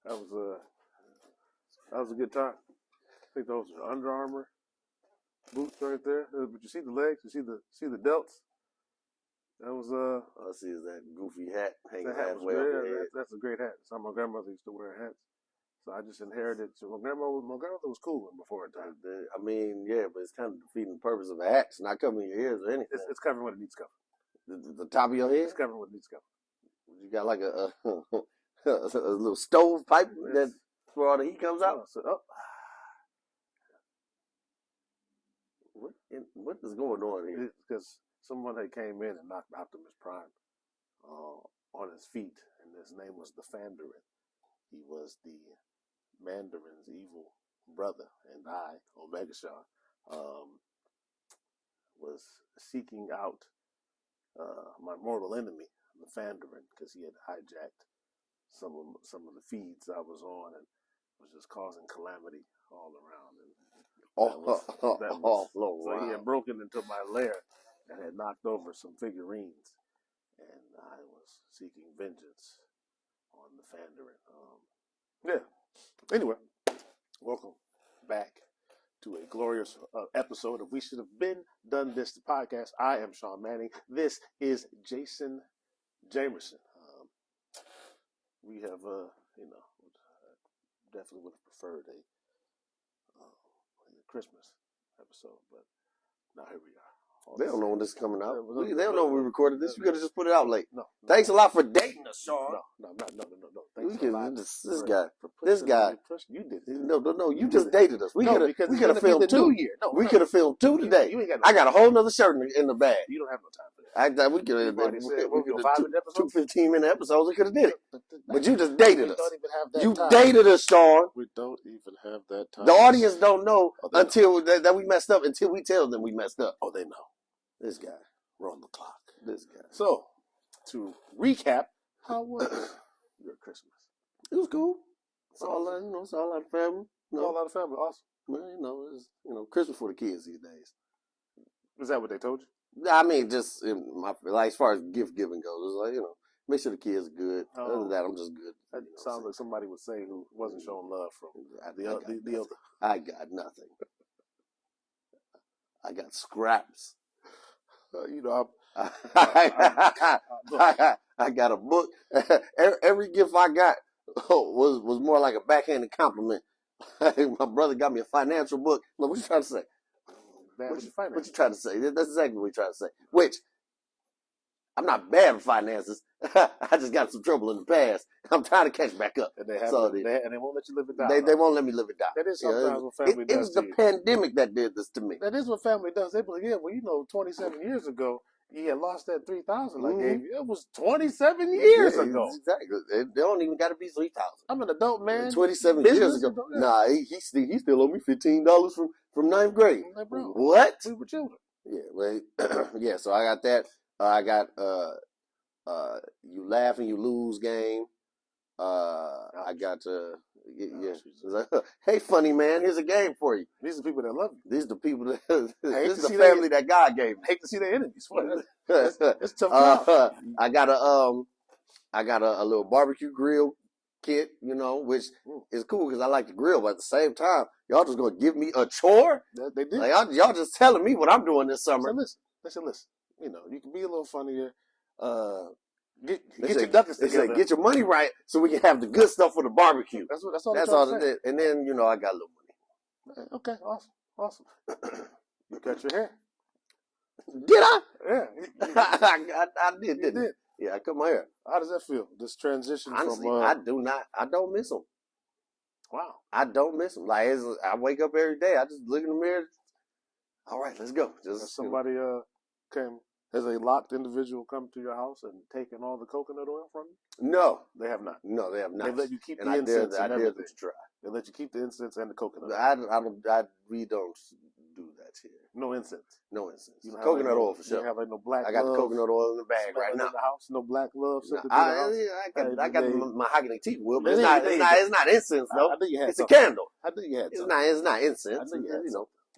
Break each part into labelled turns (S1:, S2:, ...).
S1: That was a good time. I think those are Under Armour boots right there. But you see the legs, you see the delts. That was
S2: All I see is that goofy hat hanging
S1: that hat was
S2: halfway off your
S1: great.
S2: head.
S1: That's a great hat. So my grandmother used to wear hats. So I just inherited. So my grandmother was cool before her time.
S2: I mean, yeah, but it's kind of defeating the purpose of a hat. It's not covering your ears or anything.
S1: It's covering what it needs covered.
S2: The top of your head?
S1: It's covering what it needs covered.
S2: You got like a little stove pipe that's where all the heat comes out? What is going on here?
S1: Because someone had came in and knocked Optimus Prime on his feet, and his name was the Fandarin. He was the Mandarin's evil brother, and I, Omega Shaun, was seeking out my mortal enemy, the Fandarin, because he had hijacked some of the feeds I was on and was just causing calamity all around. And so he had broken into my lair and had knocked over some figurines, and I was seeking vengeance on the Fandarin. Anyway, welcome back to a glorious episode of We Should Have Been Done This, the podcast. I am Shaun Manning. This is Jason Jamerson. We have, definitely would have preferred a Christmas episode, but now here we are.
S2: They don't know when this is coming out. They don't know when we recorded this. We could have just put it out late.
S1: No.
S2: Thanks a lot for dating us, Shaun.
S1: No. Thanks a lot.
S2: This guy.
S1: You did it.
S2: No. You just dated us. We could have filmed two. We could have filmed two today. I got a whole nother shirt in the bag.
S1: You don't have no time for that.
S2: We could have
S1: two
S2: 15-minute episodes. We could have did it. But you just dated us.
S1: Don't even have that
S2: you
S1: time.
S2: Dated us, Shaun.
S1: We don't even have that time.
S2: The audience don't know until that we messed up until we tell them we messed up.
S1: Oh, they know.
S2: This guy.
S1: We're on the clock.
S2: This guy.
S1: So, to recap, how was your Christmas?
S2: It was cool. It's all it's all out of family.
S1: All out of family. Awesome.
S2: Well, it's Christmas for the kids these days.
S1: Is that what they told you?
S2: I mean, just as far as gift giving goes, it's like, make sure the kids are good. Other than that, I'm just good.
S1: That sounds like somebody would say who wasn't showing love from the other.
S2: I got nothing. I got scraps. I got a book. Every gift I got was more like a backhanded compliment. My brother got me a financial book. Look, what you trying to say? What you trying to say? That's exactly what you're trying to say. Which, I'm not bad with finances. I just got some trouble in the past. I'm trying to catch back up.
S1: And they won't let you live it down.
S2: They won't let me live it down.
S1: That is sometimes what family does.
S2: It was the pandemic that did this to me.
S1: That is what family does. They be like, 27 years ago, you had lost that $3,000 I gave you. It was 27 years ago.
S2: Exactly. They don't even got to be $3,000.
S1: I'm an adult man.
S2: 27 years ago. Nah, he still owed me $15 from ninth grade.
S1: Like, bro,
S2: what?
S1: We were children.
S2: Yeah, well, yeah. So I got that. I got you laugh and you lose game. I got hey, funny man, here's a game for you.
S1: These are people that love you.
S2: These are the people that this is the family that God gave me.
S1: Hate to see their enemies. It's tough.
S2: I got a little barbecue grill kit, which is cool because I like to grill, but at the same time, y'all just gonna give me a chore?
S1: They did.
S2: Like, y'all just telling me what I'm doing this summer.
S1: So listen. You can be a little funnier. Get your ducks together.
S2: Get your money right so we can have the good stuff for the barbecue.
S1: That's all
S2: it is. And then, I got a little money.
S1: Okay, awesome. You cut your hair.
S2: Did I?
S1: Yeah.
S2: I did, didn't I? Yeah, I cut my hair.
S1: How does that feel? This transition
S2: Honestly,
S1: from...
S2: I don't miss them.
S1: Wow.
S2: I don't miss them. Like, I wake up every day. I just look in the mirror. All right, let's go. Just
S1: somebody has a locked individual come to your house and taken all the coconut oil from you?
S2: No.
S1: They have not.
S2: No, they have not.
S1: They let you keep the incense and everything.
S2: To try.
S1: They let you keep the incense and the coconut
S2: oil. We don't do that here.
S1: No incense.
S2: No incense. Coconut oil for sure.
S1: You have no black
S2: I got the coconut oil in the bag right now.
S1: In the house? No black gloves?
S2: I got the mahogany teak wood, but it's not incense though.
S1: I think you had
S2: it's a candle.
S1: I think you had
S2: It's not incense.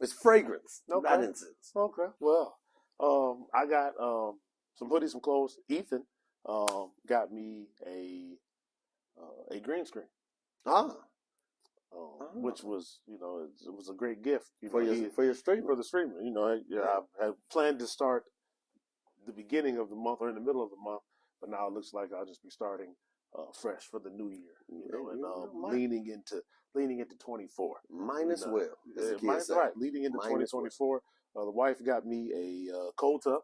S2: It's fragrance, not incense.
S1: Okay. Well, I got some hoodies, some clothes. Ethan got me a green screen. Which was, it was a great gift
S2: for your streamer.
S1: For the streamer. I planned to start the beginning of the month or in the middle of the month, but now it looks like I'll just be starting fresh for the new year. Leaning into 24.
S2: Might as well.
S1: Right, leading into 2024. The wife got me a cold tub.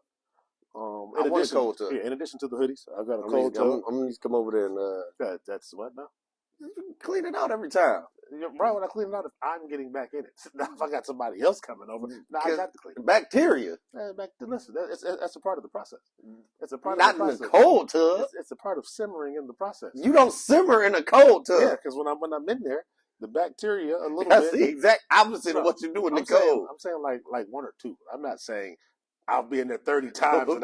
S2: In
S1: addition to the hoodies, I've got a cold tub.
S2: I'm gonna come over there and
S1: that's what now?
S2: Clean it out every time.
S1: Right, when I clean it out, if I'm getting back in it. Now, if I got somebody else coming over, now I got to clean it.
S2: Bacteria.
S1: Listen, that's a part of the process. It's a part
S2: of the process. Not in the cold tub.
S1: It's a part of simmering in the process.
S2: You don't simmer in a cold tub.
S1: Yeah, because when I'm in there, the bacteria a little
S2: That's the exact opposite of what you do in the cold.
S1: I'm saying like one or two. I'm not saying I'll be in there 30 times and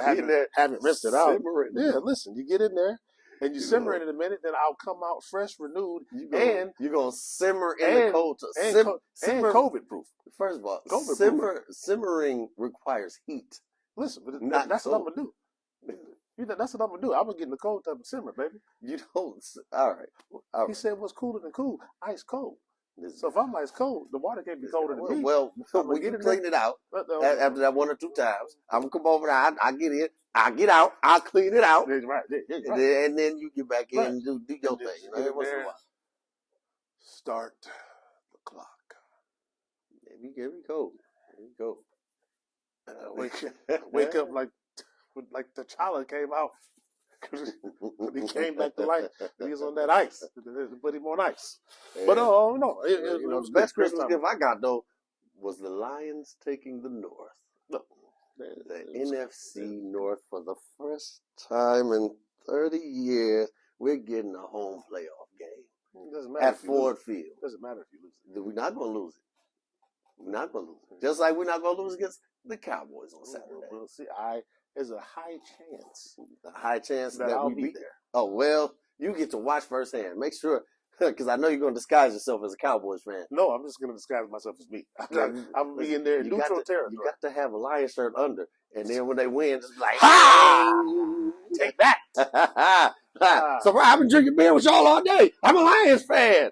S1: haven't rinsed it out. Yeah, listen, you get in there. And you simmer it in a minute, then I'll come out fresh, renewed, and
S2: you're gonna simmer in the cold tub.
S1: And COVID proof.
S2: First of all, simmering requires heat.
S1: Listen, but that's what I'm gonna do. That's what I'm gonna do. I'm gonna get in the cold tub and simmer, baby.
S2: You don't. All right.
S1: He said, "What's cooler than cool? Ice cold." So if I'm ice cold, the water can't be colder than me.
S2: Well, when you clean it out after that 1 or 2 times, I'm gonna come over there. I get in, I get out, I clean it out,
S1: right.
S2: And then you get back in and do your thing. Every once in a while.
S1: Start the clock.
S2: Here we go.
S1: Wake up like T'Challa came out. When he came back to life, he was on that ice. Put him on ice. But no,
S2: the best Christmas gift I got though was the Lions taking the North.
S1: Look,
S2: the NFC North for the first time in 30 years. We're getting a home playoff game.
S1: It doesn't matter
S2: at Ford Field.
S1: It doesn't matter if you lose it.
S2: We're not going to lose it. We're not going to lose it. Just like we're not going to lose against the Cowboys on Saturday.
S1: We'll see. There's a high chance
S2: that
S1: I'll
S2: we
S1: be
S2: beat
S1: there.
S2: Oh, well, you get to watch firsthand. Make sure, because I know you're going to disguise yourself as a Cowboys fan.
S1: No, I'm just going to disguise myself as me. I'm going to be in there in neutral territory.
S2: You got to have a Lion shirt under. And then when they win, just be like,
S1: ha! Take that!
S2: So I've been drinking beer with y'all all day. I'm a Lions fan.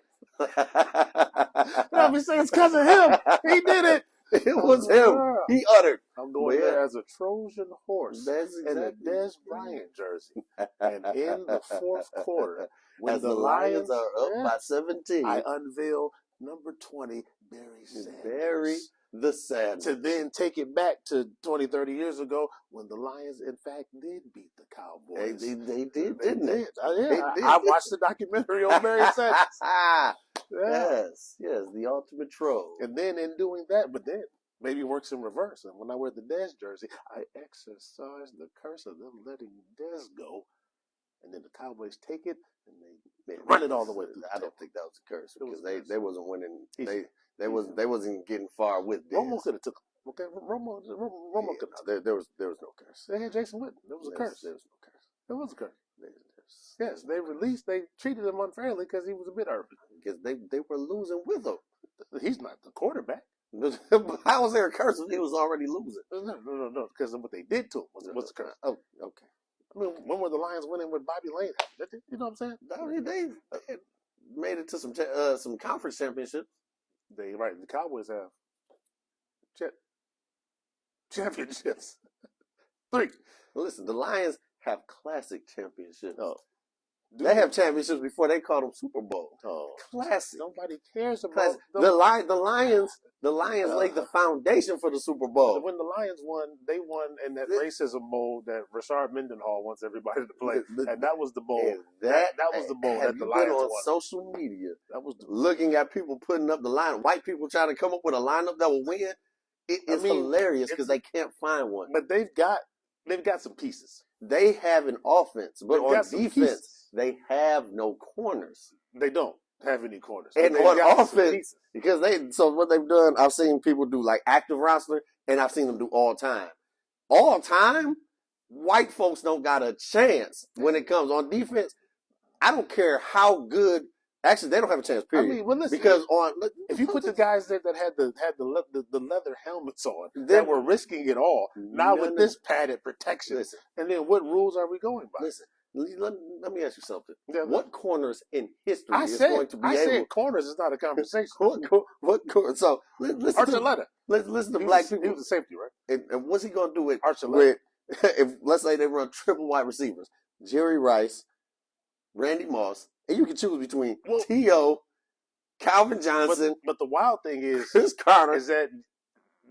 S1: I'll be saying it's because of him. He did it.
S2: It was him. He uttered.
S1: I'm going there as a Trojan horse in a Des Bryant jersey. And in the fourth quarter, when
S2: the Lions are up by 17,
S1: I unveil number 20, Barry Sanders.
S2: Barry the Sanders.
S1: To then take it back to 20, 30 years ago when the Lions, in fact, did beat the Cowboys.
S2: They did, didn't they?
S1: I watched the documentary on Barry Sanders.
S2: Yes, the ultimate troll.
S1: And then in doing that, but then maybe it works in reverse. And when I wear the Dez jersey, I exercise the curse of them letting Dez go. And then the Cowboys take it and they run it all the way through.
S2: I don't think that was a curse because they wasn't winning. They wasn't getting far with Dez.
S1: Romo could have took him. Okay, Romo could have.
S2: There was no curse.
S1: They had Jason Witten. There was a curse.
S2: There was no curse.
S1: There was a curse. Yes, they treated him unfairly because he was a bit early.
S2: Because they were losing with him.
S1: He's not the quarterback.
S2: How was there a curse if he was already losing?
S1: No, because of what they did to him was a curse.
S2: Oh, okay.
S1: I mean, when were the Lions winning with Bobby Lane? You know what I'm saying?
S2: They made it to some conference championships.
S1: The Cowboys have championships. 3.
S2: Listen, the Lions have classic championships.
S1: Oh.
S2: They have championships before they call them Super Bowl.
S1: Oh,
S2: classic.
S1: Nobody cares about
S2: the Lions. The Lions laid the foundation for the Super Bowl.
S1: When the Lions won, they won in that racism bowl that Rashard Mendenhall wants everybody to play, and that was the bowl. That was the bowl that the Lions won.
S2: On social media,
S1: that was
S2: looking at people putting up the line. White people trying to come up with a lineup that will win. It's hilarious because they can't find one.
S1: But they've got some pieces.
S2: They have an offense, but on defense, they have no corners.
S1: They don't have any corners.
S2: And on offense, because what they've done, I've seen people do like active roster, and I've seen them do all time. All time, white folks don't got a chance when it comes on defense. I don't care how good. Actually, they don't have a chance. Period.
S1: I mean, well, listen,
S2: because
S1: if you put the guys that had the leather helmets on, that were risking it all, now with this padded protection, and then what rules are we going by?
S2: Listen, Let me ask you something.
S1: Yeah,
S2: what corners in history
S1: I
S2: is
S1: said,
S2: going to be
S1: I
S2: able?
S1: said corners is not a conversation.
S2: what corner? So listen
S1: Archuleta.
S2: listen to black people.
S1: He was a safety, right?
S2: And what's he going to do with
S1: Archuleta.
S2: if let's say they run triple wide receivers? Jerry Rice, Randy Moss, and you can choose between T.O., Calvin Johnson.
S1: But the wild thing is,
S2: Chris Carter,
S1: is that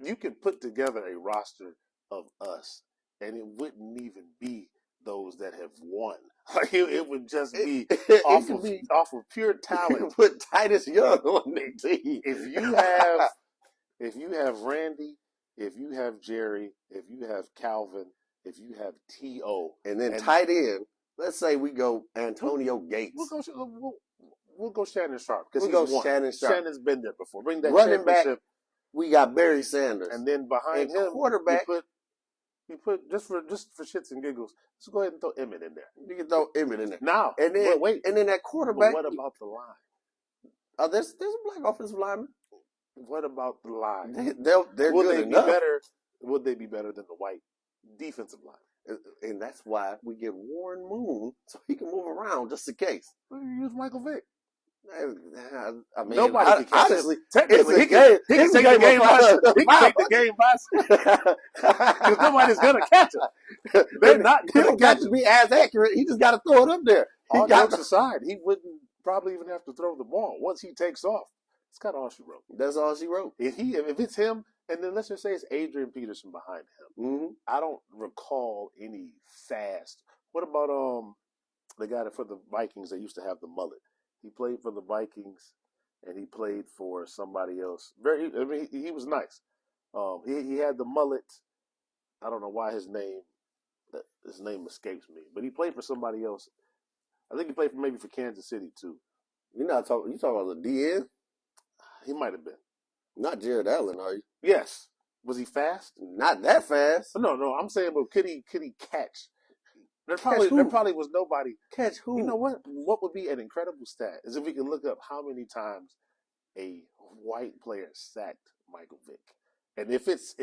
S1: you could put together a roster of us, and it wouldn't even be those that have won. Like it would just be off of pure talent.
S2: Put Titus Young on the team.
S1: If you have Randy, if you have Jerry, if you have Calvin, if you have T.O.,
S2: and then tight end, let's say we go Antonio Gates.
S1: We'll go Shannon Sharp because
S2: we'll go Shannon Sharp.
S1: Shannon's been there before. Bring that
S2: running back. We got Barry Sanders,
S1: and then behind him,
S2: quarterback.
S1: You put just for shits and giggles. Let's go ahead and throw Emmett in there.
S2: You can throw Emmett in there
S1: now,
S2: and then
S1: wait,
S2: and then that quarterback.
S1: But what about the line?
S2: There's a black offensive lineman.
S1: What about the line?
S2: They're good enough.
S1: Would they be better than the white defensive line?
S2: And that's why we get Warren Moon so he can move around just in case.
S1: Use Michael Vick.
S2: I mean,
S1: nobody can catch
S2: honestly,
S1: technically, he can take the game by. He can take the game by because nobody's gonna catch him. They're not gonna catch him.
S2: To be as accurate. He just got to throw it up there.
S1: All jokes aside, he wouldn't probably even have to throw the ball once he takes off. It's kind of all she wrote.
S2: That's all she wrote.
S1: If it's him, and then let's just say it's Adrian Peterson behind him.
S2: Mm-hmm.
S1: I don't recall any fast. What about the guy for the Vikings that used to have the mullet? He played for the Vikings, and he played for somebody else. He was nice. He had the mullet. I don't know why his name escapes me, but he played for somebody else. I think he played maybe for Kansas City too.
S2: You talking about the DN?
S1: He might have been.
S2: Not Jared Allen, are you?
S1: Yes. Was he fast?
S2: Not that fast.
S1: No. I'm saying, but could he catch? There probably was nobody.
S2: Catch who?
S1: You know what? What would be an incredible stat is if we can look up how many times a white player sacked Michael Vick, and if it's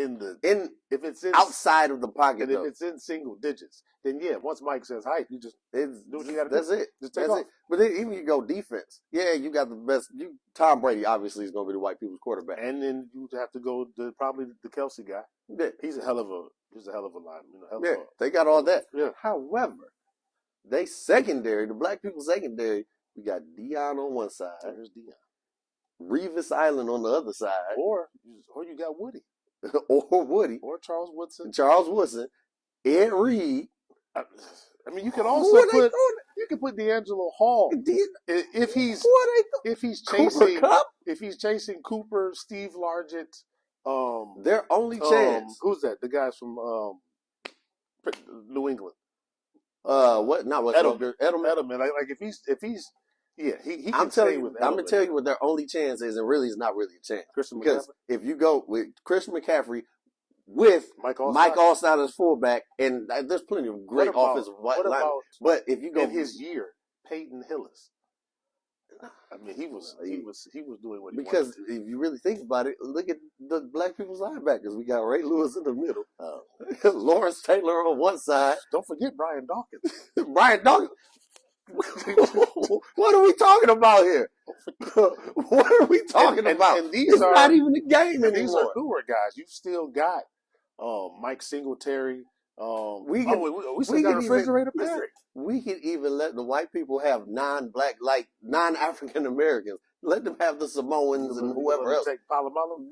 S2: outside of the pocket,
S1: and if it's in single digits, then yeah. Once Mike says "hi," you just do what you got to do.
S2: That's it.
S1: Just take off.
S2: But then even you go defense. Yeah, you got the best. Tom Brady obviously is going to be the white people's quarterback,
S1: and then you have to go to probably the Kelsey guy.
S2: Yeah.
S1: He's a hell of a lineman.
S2: They got all that.
S1: Yeah.
S2: However, the black people secondary, we got Dion on one side.
S1: There's Dion.
S2: Revis Island on the other side.
S1: Or you got Woody.
S2: or Woody.
S1: Or Charles Woodson.
S2: Ed Reed.
S1: I mean, you can also put D'Angelo Hall if he's chasing Cooper, Steve Largent.
S2: Their only chance.
S1: Who's that? The guys from New England.
S2: What? Not what?
S1: Edelman. Like if he's he.
S2: I'm gonna tell you what their only chance is, and really it's not really a chance. Because if you go with Christian McCaffrey with Mike Allstott as fullback, and there's plenty of great offensive linemen. But if you go
S1: in his year, Peyton Hillis. I mean, he was doing what he
S2: because
S1: wanted to.
S2: If you really think about it, look at the black people's linebackers. We got Ray Lewis in the middle, Lawrence Taylor on one side.
S1: Don't forget Brian Dawkins.
S2: Brian Dawkins. What are we talking about here? What are we talking about? And these are not even a game anymore.
S1: These are newer guys. You still got Mike Singletary. We still got Refrigerator Perry.
S2: We could even let the white people have non-African Americans. Let them have the Samoans and whoever else.
S1: Take Palomalu.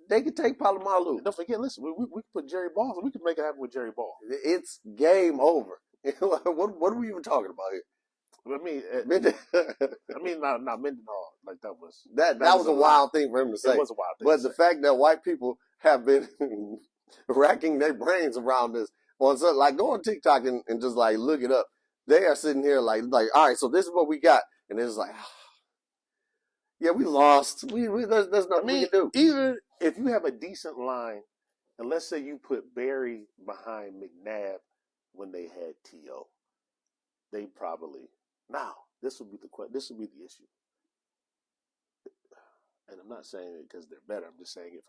S2: They could take Palomalu.
S1: And don't forget, listen, we could put Jerry Ball. We could make it happen with Jerry Ball.
S2: It's game over. What are we even talking about here?
S1: I mean, not Mendenhall. Like that was
S2: a wild thing for him to say.
S1: It was a wild thing.
S2: But the fact that white people have been racking their brains around this on something like go on TikTok and just like look it up. They are sitting here like all right, so this is what we got, and it's like, yeah, we lost. There's nothing we can do.
S1: Even if you have a decent line, and let's say you put Barry behind McNabb when they had T.O., they probably. Now, this will be the issue. And I'm not saying it because they're better. I'm just saying it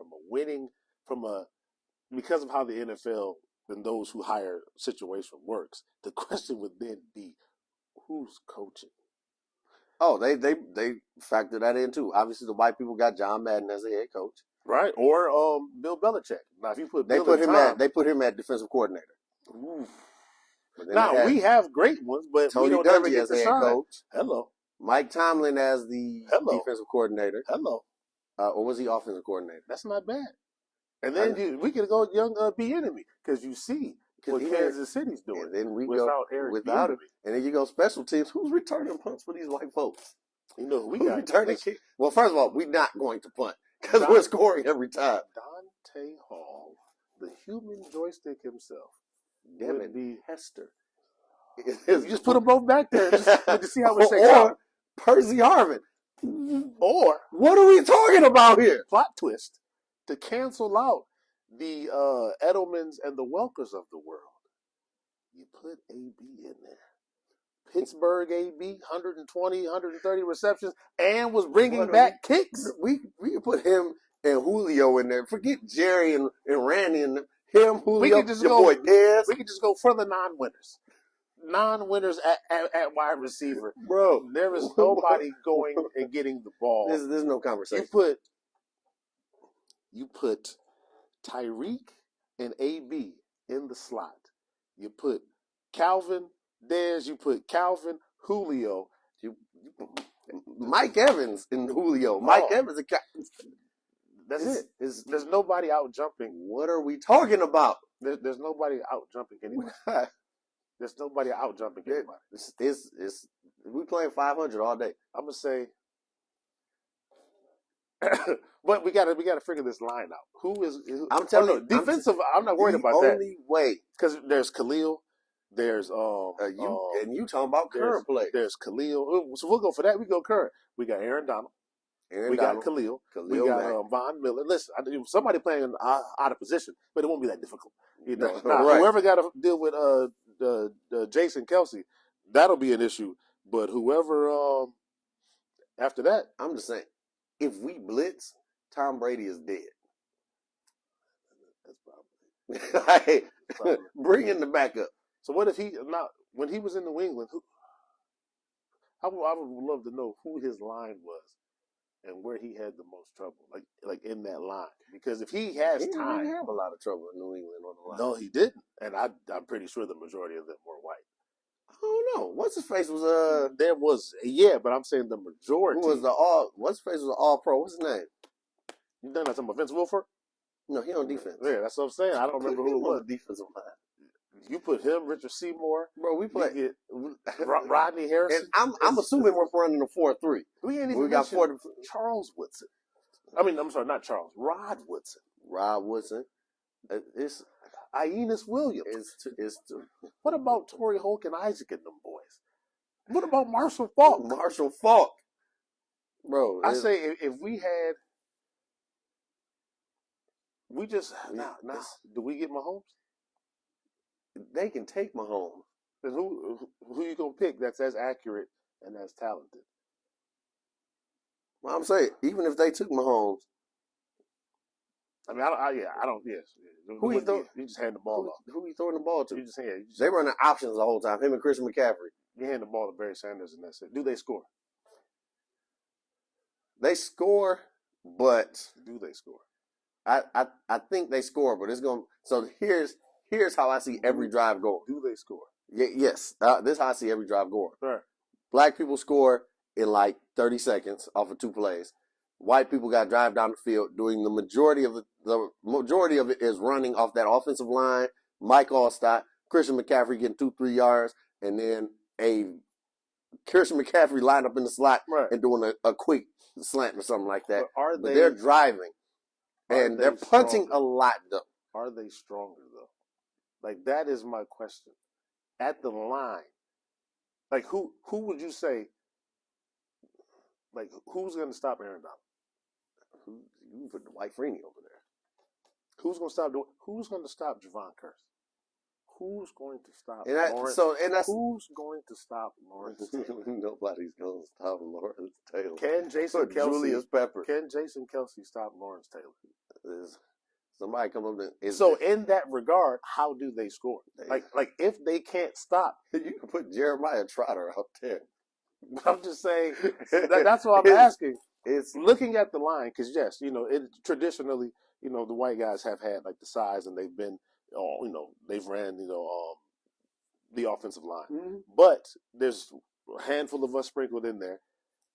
S1: because of how the NFL than those who hire situational works. The question would then be, who's coaching?
S2: Oh, they factor that in too. Obviously, the white people got John Madden as their head coach,
S1: right? Or Bill Belichick. Now, if you put
S2: they
S1: Bill
S2: put
S1: in
S2: him
S1: time,
S2: they put him at defensive coordinator.
S1: Ooh. Now we have great ones, but
S2: Tony
S1: we don't ever
S2: Dungy
S1: get
S2: as
S1: to
S2: head
S1: shine.
S2: coach.
S1: Hello,
S2: Mike Tomlin as the defensive coordinator.
S1: Hello,
S2: or was he offensive coordinator?
S1: That's not bad. And then we could go young B-Enemy because you see what Kansas City's doing.
S2: And then we
S1: without
S2: go
S1: Eric
S2: without
S1: B-Enemy.
S2: him. And then you go special teams. Who's returning punts for these white folks?
S1: You know who we
S2: Who's
S1: got
S2: returning kick? Well, first of all, we're not going to punt because we're scoring every time.
S1: Dante Hall, the human joystick himself.
S2: Devin Hester.
S1: You just put them both back there just to see how it shakes out.
S2: Percy Harvin.
S1: Or
S2: what are we talking about here?
S1: Plot twist to cancel out the Edelmans and the Welkers of the world. You put AB in there. Pittsburgh AB, 120, 130 receptions, and was bringing back kicks.
S2: We could put him and Julio in there. Forget Jerry and Randy and him, Julio, boy Dez.
S1: We could just go for the non-winners. Non-winners at wide receiver.
S2: Bro,
S1: there is nobody going and getting the ball.
S2: There's no conversation.
S1: You put Tyreek and AB in the slot. You put Calvin, Dez, you put Calvin, Julio.
S2: You Mike Evans and Julio. Mike Evans and
S1: That's it. There's nobody out jumping.
S2: What are we talking about?
S1: There's nobody out jumping anybody. There's nobody out jumping anybody.
S2: We playing 500 all day.
S1: I'm gonna say, but we gotta figure this line out. Who is?
S2: I'm telling you,
S1: defensive. I'm not worried about that.
S2: The only way,
S1: because there's Khalil. There's
S2: and you talking about current play.
S1: There's Khalil. So we'll go for that. We go current. We got Aaron Donald. Got Khalil. We got Von Miller. Listen, somebody playing out of position, but it won't be that difficult. You know,
S2: right.
S1: Whoever got to deal with the Jason Kelsey, that'll be an issue. But whoever after that,
S2: I'm just saying, if we blitz, Tom Brady is dead.
S1: That's probably.
S2: Bring in the backup.
S1: So what if when he was in New England? I would love to know who his line was and where he had the most trouble, like in that line. Because if he has time,
S2: he didn't have a lot of trouble in New England on the line.
S1: No, he didn't, and I'm pretty sure the majority of them were white.
S2: I don't know. What's his face was
S1: there was but I'm saying the majority.
S2: Who was what's his face was an all pro? What's his name?
S1: You done that talking about Vince Wilfork?
S2: No, he on defense.
S1: Yeah, that's what I'm saying. I don't remember who it was.
S2: Defensive line.
S1: You put him, Richard Seymour,
S2: bro. We play
S1: Rodney Harrison.
S2: And I'm assuming we're running a 4-3.
S1: We ain't even got Charles Woodson. I mean, I'm sorry, not Charles. Rod Woodson.
S2: Rod Woodson. It's
S1: Ionis Williams.
S2: It's
S1: what about Torrey Holt and Isaac and them boys? What about Marshall Faulk?
S2: Marshall Faulk, bro.
S1: I say if we had, now do we get Mahomes?
S2: They can take Mahomes.
S1: Then who you gonna pick that's as accurate and as talented?
S2: Well, I'm saying even if they took Mahomes,
S1: I mean, I don't. Yes.
S2: Who you throw?
S1: You just hand the ball off.
S2: Who you throwing the ball to?
S1: You just hand.
S2: They running options the whole time. Him and Christian McCaffrey.
S1: You hand the ball to Barry Sanders and that's it. Do they score?
S2: They score, but
S1: do they score?
S2: I think they score, but it's going. So here's how I see every drive going.
S1: Do they score?
S2: Yes. This is how I see every drive going.
S1: Right.
S2: Black people score in like 30 seconds off of 2 plays. White people got to drive down the field. Doing the majority of it is running off that offensive line. Mike Allstott, Christian McCaffrey getting 2-3 yards, and then a Christian McCaffrey line up in the slot and doing a quick slant or something like that. But they're driving, and they're punting a lot though.
S1: Are they stronger though? Like that is my question. At the line, like who would you say? Like who's going to stop Aaron Donald?
S2: You put the White Freeney over there.
S1: Who's going to stop Javon Curse? Who's going to stop
S2: Lawrence?
S1: Who's going to stop Lawrence Taylor?
S2: Nobody's going to stop Lawrence Taylor.
S1: Can Jason Kelsey
S2: Julius Pepper?
S1: Can Jason Kelsey stop Lawrence Taylor?
S2: It's Somebody come up there.
S1: So in that regard, how do they score? Like if they can't stop,
S2: you can put Jeremiah Trotter out there.
S1: I'm just saying that's what I'm asking. It's looking at the line because yes, traditionally, the white guys have had like the size and they've been, they've ran, the offensive line. Mm-hmm. But there's a handful of us sprinkled in there,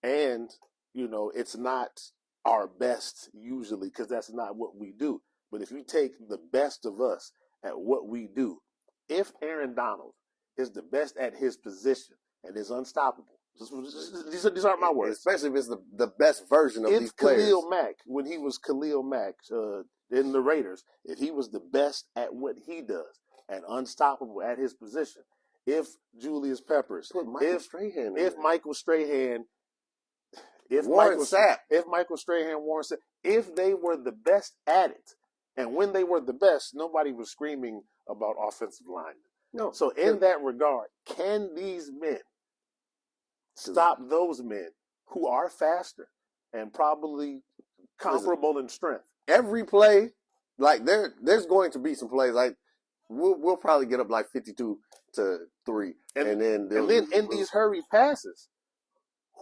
S1: and it's not our best usually because that's not what we do. But if you take the best of us at what we do, if Aaron Donald is the best at his position and is unstoppable, these aren't my words.
S2: Especially if it's the best version of these players.
S1: If Khalil Mack, when he was Khalil Mack in the Raiders, if he was the best at what he does and unstoppable at his position, if Julius Peppers, if Michael Strahan,
S2: Warren Sapp,
S1: if they were the best at it, and when they were the best, nobody was screaming about offensive linemen. No. So in that regard, can these men stop those men who are faster and probably comparable in strength?
S2: Every play, like there's going to be some plays like we'll probably get up like 52-3, and then
S1: in these hurried passes,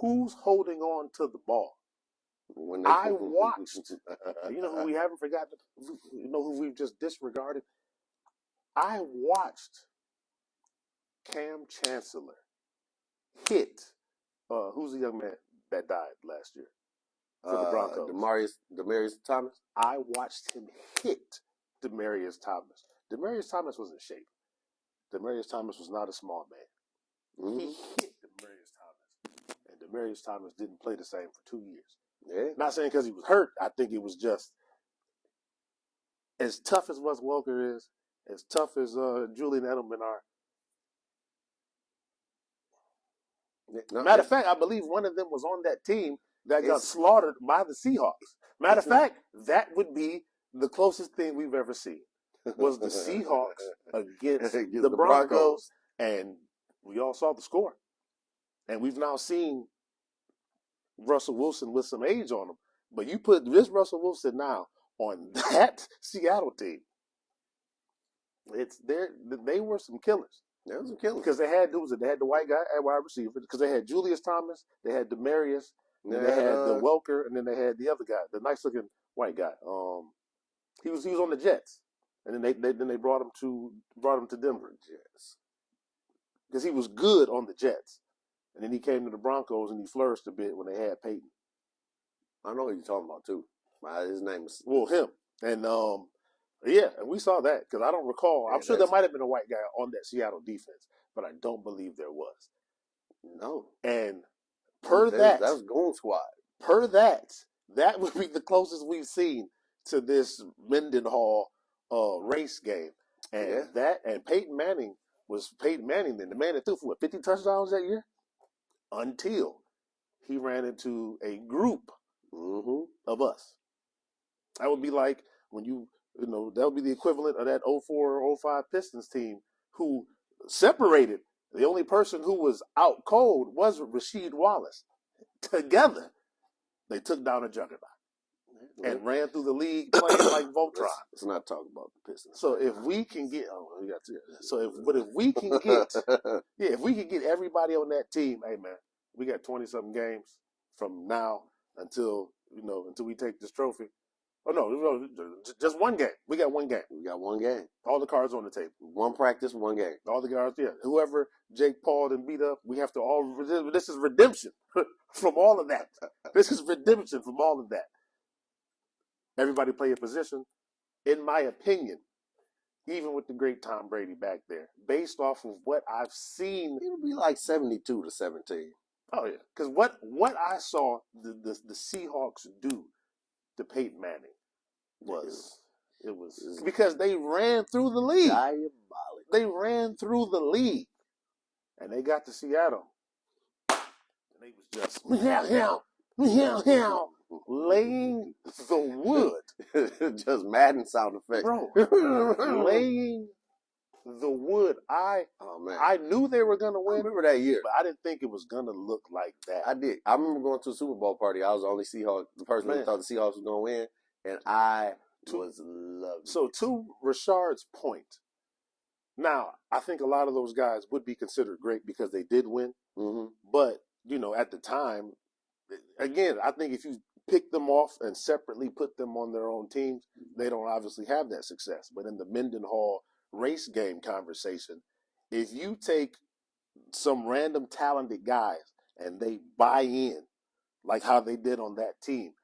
S1: who's holding on to the ball? I watched. You know who we haven't forgotten? You know who we've just disregarded? I watched Cam Chancellor hit. Who's the young man that died last year for the Broncos?
S2: Demaryius Thomas.
S1: I watched him hit Demaryius Thomas. Demaryius Thomas was in shape. Demaryius Thomas was not a small man. Mm-hmm. He hit Demaryius Thomas, and Demaryius Thomas didn't play the same for 2 years. Yeah. Not saying because he was hurt. I think it was just as tough as Wes Welker is, as tough as Julian Edelman are. Matter of fact, I believe one of them was on that team that got slaughtered by the Seahawks. Matter of fact, that would be the closest thing we've ever seen was the Seahawks against the Broncos, and we all saw the score. And we've now seen Russell Wilson with some age on him. But you put this Russell Wilson now on that Seattle team, they were some killers.
S2: They were some killers.
S1: Because they had the white guy at wide receiver, because they had Julius Thomas, they had Demaryius, and they had the Welker, and then they had the other guy, the nice looking white guy. He was on the Jets. And then they brought him to Denver. Jets. Because he was good on the Jets. And then he came to the Broncos and he flourished a bit when they had Peyton.
S2: I know who you're talking about too. His name is
S1: him. And and we saw that because I don't recall. I'm sure there might have been a white guy on that Seattle defense, but I don't believe there was.
S2: No.
S1: And
S2: that was Goon Squad.
S1: Per that would be the closest we've seen to this Mendenhall race game. And and Peyton Manning was Peyton Manning then, the man that threw for 50 touchdowns that year? Until he ran into a group of us. That would be like when that would be the equivalent of that 04-05 Pistons team who separated. The only person who was out cold was Rasheed Wallace. Together, they took down a juggernaut and ran through the league playing like Voltron.
S2: Let's not talk about the Pistons.
S1: So if we can get, if we can get, if we can get everybody on that team, hey man, we got 20-something games from now until we take this trophy. Oh no, just one game. We got one game. All the cards on the table.
S2: One practice, one game.
S1: All the cards, Whoever Jake Paul and beat up, we have to all. This is redemption from all of that. This is redemption from all of that. Everybody play a position. In my opinion, even with the great Tom Brady back there, based off of what I've seen,
S2: it'll be like 72-17.
S1: Oh yeah, because what I saw the Seahawks do to Peyton Manning was because they ran through the league.
S2: Diabolical.
S1: They ran through the league, and they got to Seattle, and they was just laying the wood.
S2: Just Madden sound effects,
S1: bro. Laying the wood. I knew they were gonna win.
S2: I remember that year,
S1: but I didn't think it was gonna look like that.
S2: I did. I remember going to a Super Bowl party. I was the only Seahawks, the person who thought the Seahawks was gonna win, and I was lovely.
S1: So to Rashard's point, now I think a lot of those guys would be considered great because they did win.
S2: Mm-hmm.
S1: But at the time, again, I think if you pick them off and separately put them on their own teams, they don't obviously have that success. But in the Mendenhall race game conversation, if you take some random talented guys and they buy in, like how they did on that team,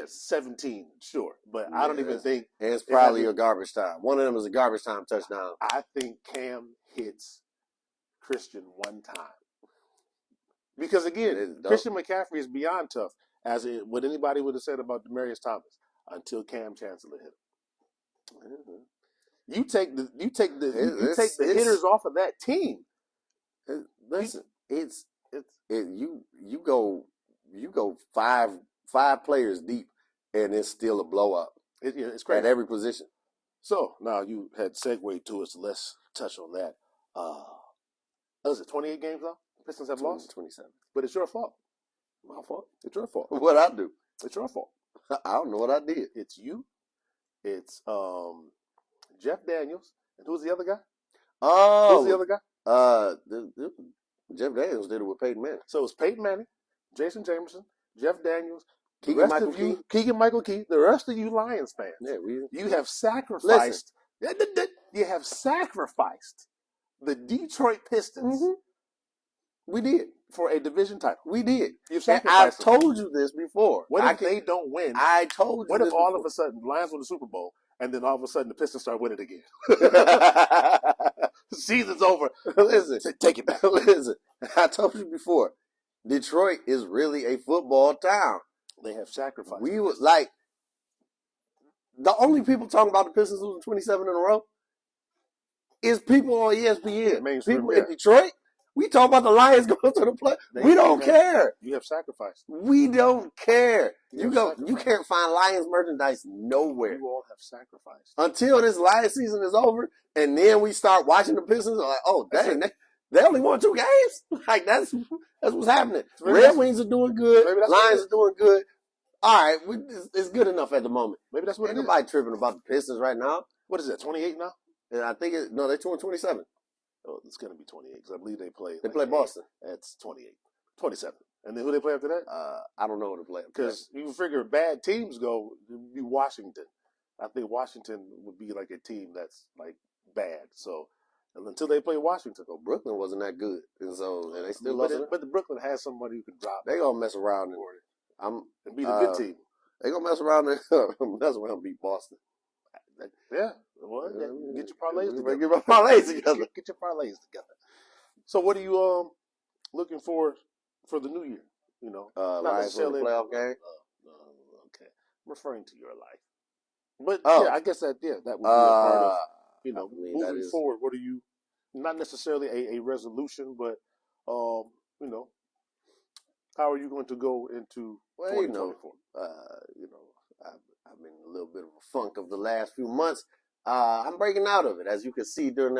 S1: 17, sure. But I don't even think.
S2: And it's probably a garbage time. One of them is a garbage time touchdown.
S1: I think Cam hits Christian one time. Because again, Christian McCaffrey is beyond tough, as what anybody would have said about Demaryius Thomas until Cam Chancellor hit him. Mm-hmm. You take the hitters off of that team.
S2: Listen, you go five players deep, and it's still a blowout.
S1: It's crazy
S2: at every position.
S1: So now you had segued to us. So let's touch on that. Is it 28 games now? Pistons have lost
S2: 27,
S1: but it's your fault. My fault. It's your fault.
S2: What I do?
S1: It's your fault.
S2: I don't know what I did.
S1: It's you. It's Jeff Daniels, and who's the other guy? Who's the other guy?
S2: Jeff Daniels did it with Peyton Manning.
S1: So it's Peyton Manning, Jason Jamerson, Jeff Daniels,
S2: Keegan
S1: Michael Key, the rest of you Lions fans.
S2: Yeah,
S1: you have sacrificed. You have sacrificed the Detroit Pistons.
S2: Mm-hmm. We did.
S1: For a division title.
S2: We did.
S1: You've sacrificed.
S2: I've told you this before.
S1: What if they don't win?
S2: I told you.
S1: What if all of a sudden the Lions win the Super Bowl and then all of a sudden the Pistons start winning again? The season's over.
S2: Listen,
S1: take it back.
S2: Listen, I told you before. Detroit is really a football town.
S1: They have sacrificed.
S2: We were like the only people talking about the Pistons losing 27 in a row is people on ESPN. People in Detroit. We talk about the Lions going to the play. We don't care.
S1: You have sacrificed.
S2: We don't care. You can't find Lions merchandise nowhere.
S1: You all have sacrificed.
S2: Until this Lions season is over, and then we start watching the Pistons. Like, oh, dang, they only won 2 games. Like that's what's happening. Red Wings are doing good. Lions are doing good. All right, it's good enough at the moment.
S1: Maybe that's what
S2: Ain't nobody tripping about the Pistons right now.
S1: What is that? 28 now?
S2: And I think they're 27.
S1: Oh, it's going to be 28 because I believe they play.
S2: They play Boston.
S1: That's 28. 27. And then who they play after that?
S2: I don't know who they play.
S1: Because you figure bad teams go, it'd be Washington. I think Washington would be like a team that's like bad. So until they play Washington.
S2: So Brooklyn wasn't that good. And they still lost it.
S1: But the Brooklyn has somebody who can drop.
S2: They going to mess around
S1: and be the good team.
S2: They going to mess around and beat Boston.
S1: Yeah. Well, get your parlays together.
S2: Get my parlays together.
S1: Get your parlays together. So what are you looking for the new year? Not
S2: necessarily a playoff game.
S1: Okay, I'm referring to your life. But I guess that would be a part of moving forward. What are you? Not necessarily a resolution, but how are you going to go into 2024?
S2: I've been in a little bit of a funk of the last few months. I'm breaking out of it, as you can see during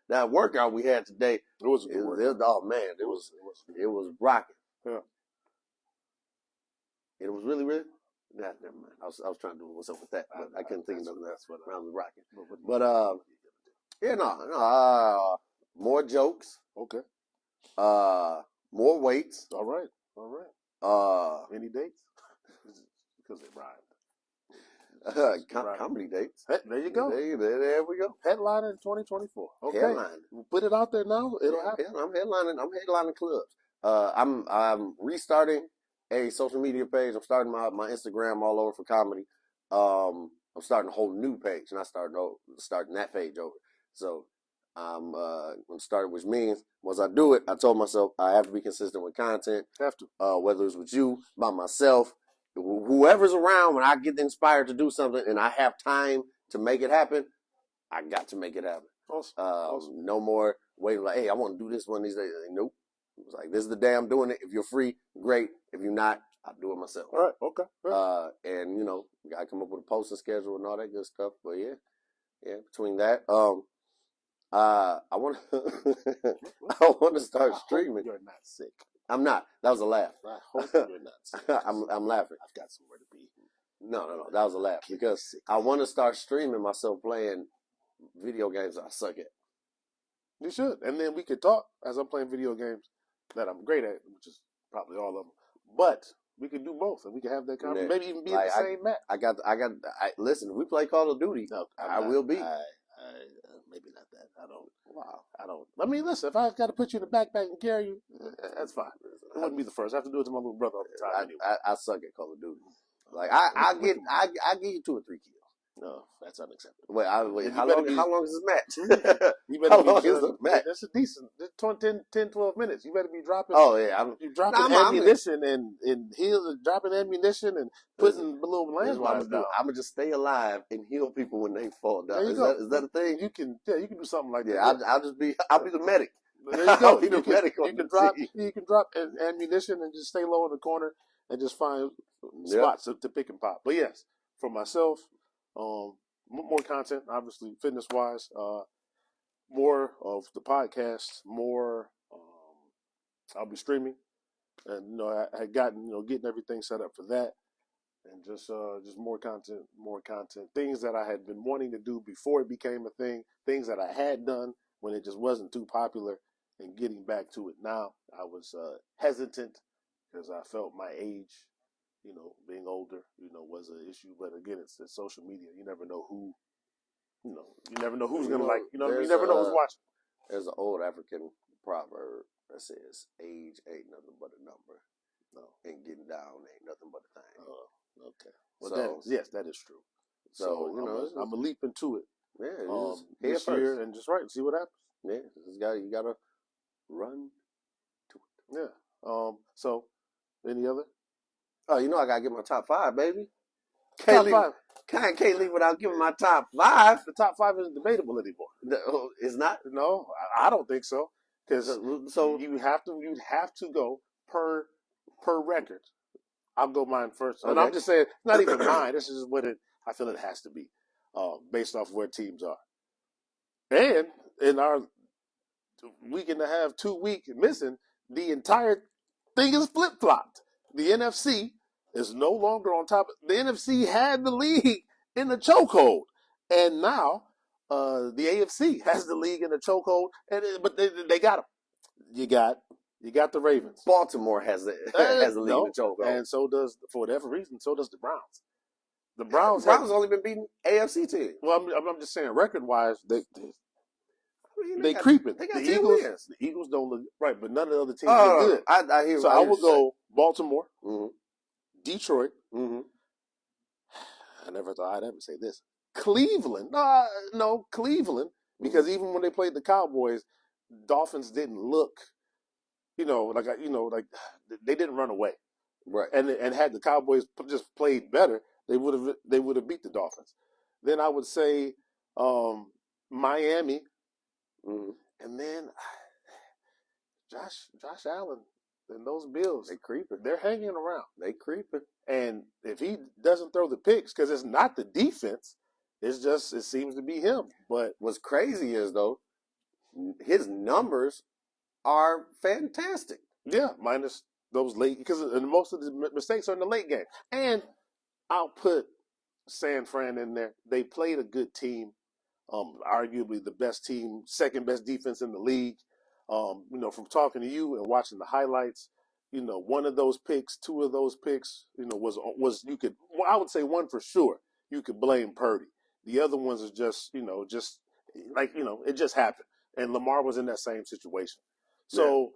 S2: that workout we had today.
S1: It was a good workout.
S2: Oh man, it was rocking.
S1: Yeah.
S2: It was really, really. Nah, never mind. I was trying to do what's up with that, but I couldn't think of nothing else. I was rocking. But more jokes.
S1: Okay.
S2: More weights.
S1: All right. Any dates? Because they rhymed.
S2: Comedy dates.
S1: There you go.
S2: There we go.
S1: Headliner in 2024. Okay.
S2: Headline.
S1: We'll put it out there now. It'll happen.
S2: I'm headlining clubs. I'm restarting a social media page. I'm starting my Instagram all over for comedy. I'm starting a whole new page, and starting that page over. So I'm going to start, which means once I do it, I told myself I have to be consistent with content.
S1: Have to.
S2: Whether it's with you, by myself, whoever's around, when I get inspired to do something and I have time to make it happen, I got to make it happen.
S1: Awesome.
S2: No more waiting like, hey, I want to do this one of these days. Nope. It was like, this is the day I'm doing it. If you're free, great. If you're not, I'll do it myself.
S1: All right. Okay. Right.
S2: And you got to come up with a posting schedule and all that good stuff. But yeah. Between that, I want to start streaming.
S1: You're not sick.
S2: I'm not. That was a laugh.
S1: I hope you're not sick.
S2: I'm laughing.
S1: I've got somewhere to be.
S2: No. That was a laugh because I want to start streaming myself playing video games I suck at.
S1: You should, and then we could talk as I'm playing video games that I'm great at, which is probably all of them. But we could do both, and we could have that conversation. Maybe even be in the same match.
S2: Listen, if we play Call of Duty,
S1: no,
S2: I will be.
S1: Maybe not that. I don't. I mean, listen, if I got to put you in the backpack and carry you, that's fine. It wouldn't be the first. I have to do it to my little brother all the time.
S2: I suck at Call of Duty. Like I give you 2 or 3 kills.
S1: No, that's unacceptable.
S2: Wait, how long is this match?
S1: How long is the match? That's a decent 10, 12 minutes. You better be dropping.
S2: Oh yeah,
S1: you dropping ammunition and dropping ammunition and putting little landmines down.
S2: I'm gonna just stay alive and heal people when they fall down. Is that a thing?
S1: You can do something like that.
S2: I'll be the medic.
S1: There you go. You can drop ammunition and just stay low in the corner and just find spots to pick and pop. But yes, for myself. More content, obviously, fitness wise. More of the podcast. More. I'll be streaming, and I had gotten getting everything set up for that, and just more content. Things that I had been wanting to do before it became a thing. Things that I had done when it just wasn't too popular, and getting back to it now. I was hesitant because I felt my age. Being older, was an issue. But again, it's social media. You never know who, you never know who's going to like, you never know who's watching.
S2: There's an old African proverb that says, age ain't nothing but a number. No. And getting down ain't nothing but a thing.
S1: Okay. Well, that is true.
S2: So,
S1: I'm going to leap into it.
S2: Yeah.
S1: This year and just see what happens.
S2: Yeah. You got to run to it.
S1: Yeah. So, any other?
S2: Oh, I gotta get my top 5, baby.
S1: Top 5.
S2: Can't leave without giving my top 5.
S1: The top 5 isn't debatable anymore.
S2: It's not.
S1: No, I don't think so. Because you'd have to go per record. I'll go mine first, and I'm just saying, it's not even mine. This is what I feel it has to be, based off where teams are. And in our week and a half, 2 week missing, the entire thing is flip flopped. The NFC is no longer on top. The NFC had the league in the chokehold, and now the AFC has the league in the chokehold. But they got them. You got the Ravens.
S2: Baltimore has the league in the chokehold,
S1: and so does, for whatever reason, so does the Browns. The
S2: Browns only been beating AFC teams.
S1: Well, I'm just saying, record wise, they creeping.
S2: They got 10 wins.
S1: The Eagles don't look right, but none of the other teams look good.
S2: I hear.
S1: So I would go Baltimore, Detroit. I never thought I'd ever say this. Cleveland. No, Cleveland. Because even when they played the Cowboys, Dolphins didn't look, like they didn't run away.
S2: Right.
S1: And had the Cowboys just played better, they would have beat the Dolphins. Then I would say Miami. And then Josh Allen and those Bills, they creeping. They're hanging around. They creeping. And if he doesn't throw the picks, because it's not the defense, it seems to be him. But
S2: what's crazy is, though, his numbers are fantastic.
S1: Yeah, minus those late, because most of the mistakes are in the late game. And I'll put San Fran in there. They played a good team. Arguably the best team, second best defense in the league. From talking to you and watching the highlights, one of those picks, 2 of those picks, was you could, I would say one for sure, you could blame Purdy. The other ones is just it just happened. And Lamar was in that same situation. So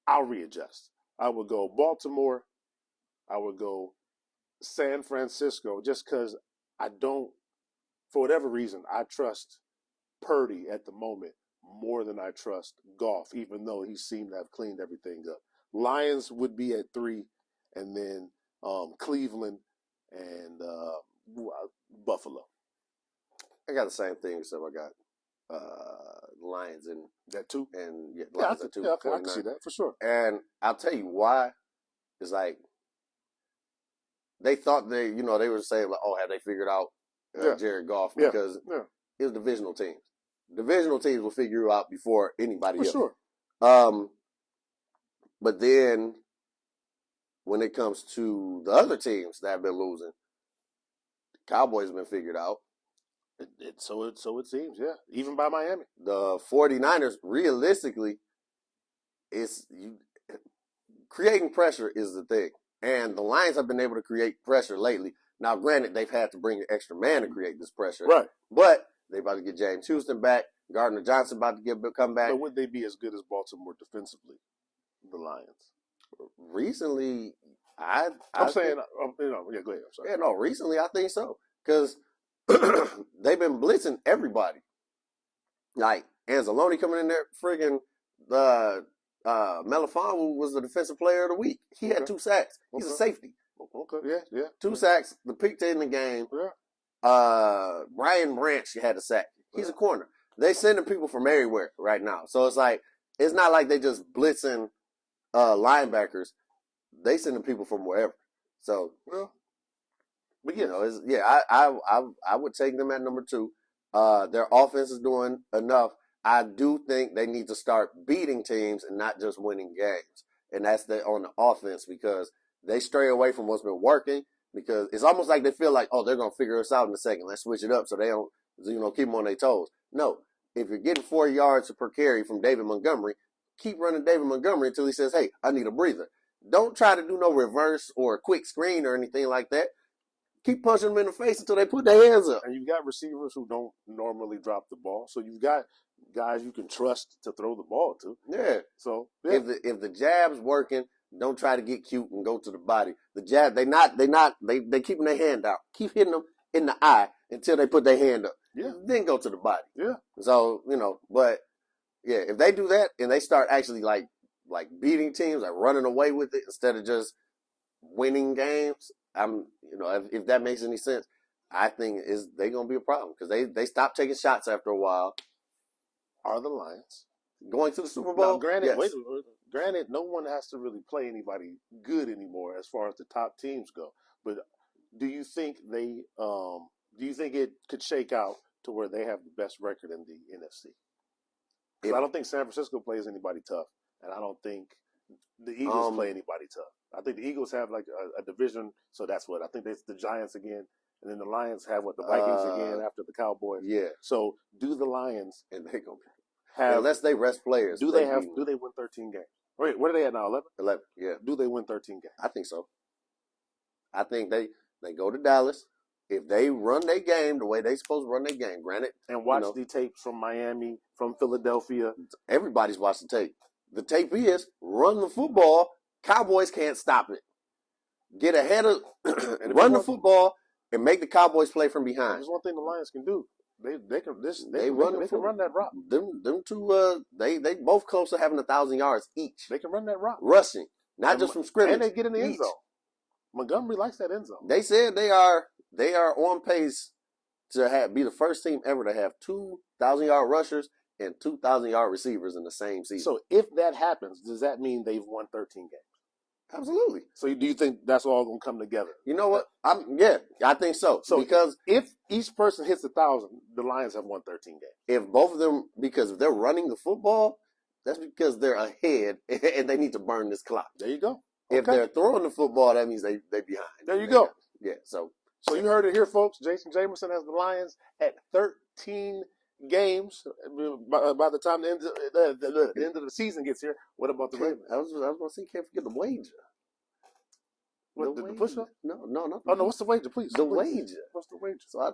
S1: I'll readjust. I would go Baltimore. I would go San Francisco, just because for whatever reason, I trust Purdy at the moment more than I trust Goff, even though he seemed to have cleaned everything up. Lions would be at 3, and then Cleveland and Buffalo.
S2: I got the same thing, so I got Lions in
S1: that 2,
S2: and Lions at 2.
S1: Yeah, I can see that for sure.
S2: And I'll tell you why. It's like they thought they were saying like, oh, have they figured out Jared Goff, because it was divisional teams. Divisional teams will figure you out before anybody else.
S1: For sure.
S2: But then when it comes to the other teams that have been losing, the Cowboys have been figured out.
S1: So it seems, yeah. Even by Miami.
S2: The 49ers, realistically, creating pressure is the thing. And the Lions have been able to create pressure lately. Now, granted, they've had to bring an extra man to create this pressure.
S1: Right.
S2: But they about to get James Houston back. Gardner Johnson about to come back.
S1: But would they be as good as Baltimore defensively, the Lions?
S2: Recently,
S1: I'm saying, yeah, go ahead. I'm sorry.
S2: Yeah, no, recently I think so. Because they've been blitzing everybody. Like, Anzalone coming in there, friggin' Melifonwu was the defensive player of the week. He had 2 sacks. He's a safety.
S1: Okay, yeah.
S2: 2 sacks, the pick in the game.
S1: Yeah.
S2: Brian Branch had a sack. He's a corner. They sending people from everywhere right now. So it's like, it's not like they just blitzing linebackers. They sending people from wherever. So,
S1: well,
S2: but I would take them at number 2. Their offense is doing enough. I do think they need to start beating teams and not just winning games. And that's on the offense, because they stray away from what's been working, because it's almost like they feel like, oh, they're going to figure us out in a second. Let's switch it up so they don't, keep them on their toes. No, if you're getting 4 yards per carry from David Montgomery, keep running David Montgomery until he says, hey, I need a breather. Don't try to do no reverse or a quick screen or anything like that. Keep punching them in the face until they put their hands up.
S1: And you've got receivers who don't normally drop the ball. So you've got guys you can trust to throw the ball to.
S2: Yeah.
S1: So yeah.
S2: If the jab's working, don't try to get cute and go to the body. The jab, they keeping their hand out. Keep hitting them in the eye until they put their hand up.
S1: Yeah.
S2: Then go to the body.
S1: Yeah.
S2: So, but yeah, if they do that and they start actually like beating teams, like running away with it instead of just winning games, if that makes any sense, I think they're gonna be a problem, because they stopped taking shots after a while.
S1: Are the Lions
S2: going to the Super Bowl?
S1: Now, granted,
S2: yes.
S1: Granted, no one has to really play anybody good anymore as far as the top teams go. But do you think it could shake out to where they have the best record in the NFC? Because I don't think San Francisco plays anybody tough, and I don't think the Eagles play anybody tough. I think the Eagles have like a division, so that's what I think. It's the Giants again, and then the Lions have the Vikings again after the Cowboys.
S2: Yeah.
S1: So do the Lions,
S2: and they gonna
S1: have,
S2: unless they rest players?
S1: Do they win 13 games? Wait, what are they at now? 11.
S2: 11. Yeah.
S1: Do they win 13 games?
S2: I think so. I think they go to Dallas. If they run their game the way they supposed to run their game, granted,
S1: and watch the tapes from Miami, from Philadelphia.
S2: Everybody's watched the tape. The tape is run the football. Cowboys can't stop it. Get ahead of, run the football, and make the Cowboys play from behind.
S1: There's one thing the Lions can do. They can run that rock.
S2: Them two, they both close to having 1,000 yards each.
S1: They can run that rock.
S2: Rushing, not just from scrimmage.
S1: And they get in the end zone. Montgomery likes that end zone.
S2: They said they are on pace to be the first team ever to have 2,000-yard rushers and 2,000-yard receivers in the same season.
S1: So if that happens, does that mean they've won 13 games?
S2: Absolutely.
S1: So do you think that's all going to come together?
S2: You know what? I think so.
S1: So
S2: because
S1: if each person hits 1,000, the Lions have won 13 games.
S2: If both of them, because if they're running the football, that's because they're ahead and they need to burn this clock.
S1: There you go.
S2: Okay. If they're throwing the football, that means they behind.
S1: There you go.
S2: Yeah. So
S1: you heard it here, folks. Jason Jamerson has the Lions at 13 games. By the time the end of the season gets here, what about the Ravens?
S2: I was going to say, can't forget the wager.
S1: What, the push-up?
S2: No.
S1: Oh, no, what's the wager, please?
S2: The wager.
S1: What's the wager?
S2: So I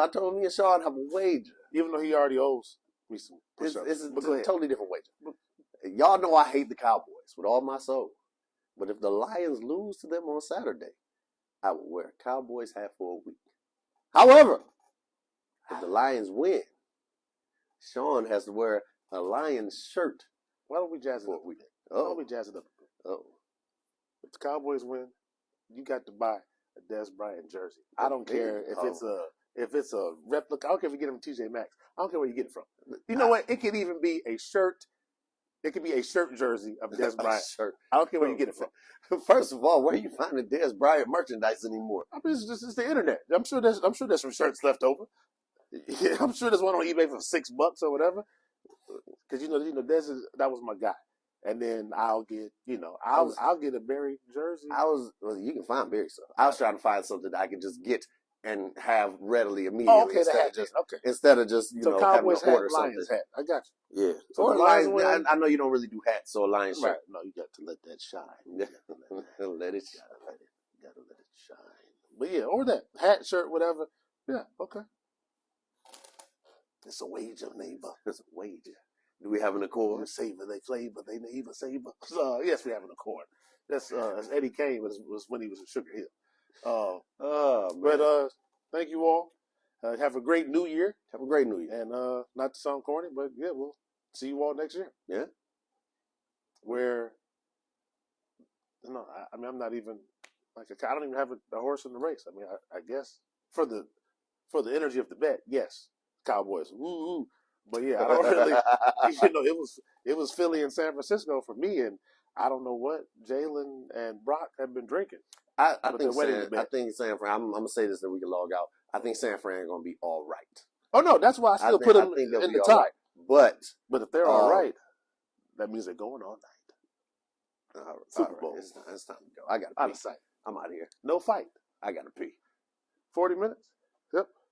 S2: told me and Shaun have a wager.
S1: Even though he already owes me some push-ups.
S2: It's a totally different wager. Y'all know I hate the Cowboys with all my soul. But if the Lions lose to them on Saturday, I will wear a Cowboys hat for a week. However, if the Lions win, Shaun has to wear a Lions shirt.
S1: Why don't we jazz it up a week? Why don't we jazz it up a bit? If the Cowboys win, you got to buy a Des Bryant jersey. I don't care if it's a replica. I don't care if you get it from TJ Maxx. I don't care where you get it from. You know what? It could even be a shirt. It could be a shirt jersey of Des Bryant. Shirt. I don't care where you get it from.
S2: First of all, where are you finding Des Bryant merchandise anymore?
S1: I mean, it's the internet. I'm sure there's some shirts left over. Yeah, I'm sure there's one on eBay for $6 or whatever. Because Des that was my guy. and then I'll get, I'll get a Barry jersey.
S2: Well, you can find Barry stuff. I was trying to find something that I can just get and have readily immediately.
S1: Oh, okay,
S2: instead of just
S1: so
S2: having
S1: Cowboys
S2: to order
S1: hat, Lions
S2: something.
S1: hat. I got you.
S2: Yeah.
S1: So
S2: Or
S1: the
S2: Lions.
S1: Lions
S2: I know you don't really do hats, so a Lions shirt.
S1: Right. No, you got to let that shine.
S2: Let it shine.
S1: Gotta let it shine. But yeah, or that hat, shirt, whatever. Yeah, okay. It's a wager, neighbor. It's a wager.
S2: Do we have an accord?
S1: You savor, they flavor, they neighbor savor. Yes, we have an accord. That's Eddie Kane was when he was in Sugar Hill. But thank you all. Have a great New Year.
S2: Have a great New Year.
S1: And not to sound corny, but yeah, we'll see you all next year.
S2: Yeah.
S1: Where, I mean, I'm not even I don't even have a horse in the race. I mean, I guess for the energy of the bet, yes, Cowboys. Woo. But yeah, I don't really. It was Philly and San Francisco for me, and I don't know what Jalen and Brock have been drinking.
S2: I think San Fran. I'm gonna say this that we can log out. I think San Fran is gonna be all right.
S1: Oh no, that's why I still put them in the top.
S2: Right.
S1: But if they're all right, that means they're going all night. Super Bowl.
S2: It's time to go. I gotta pee.
S1: Out of sight.
S2: I'm out of here.
S1: No fight.
S2: I gotta pee.
S1: 40 minutes.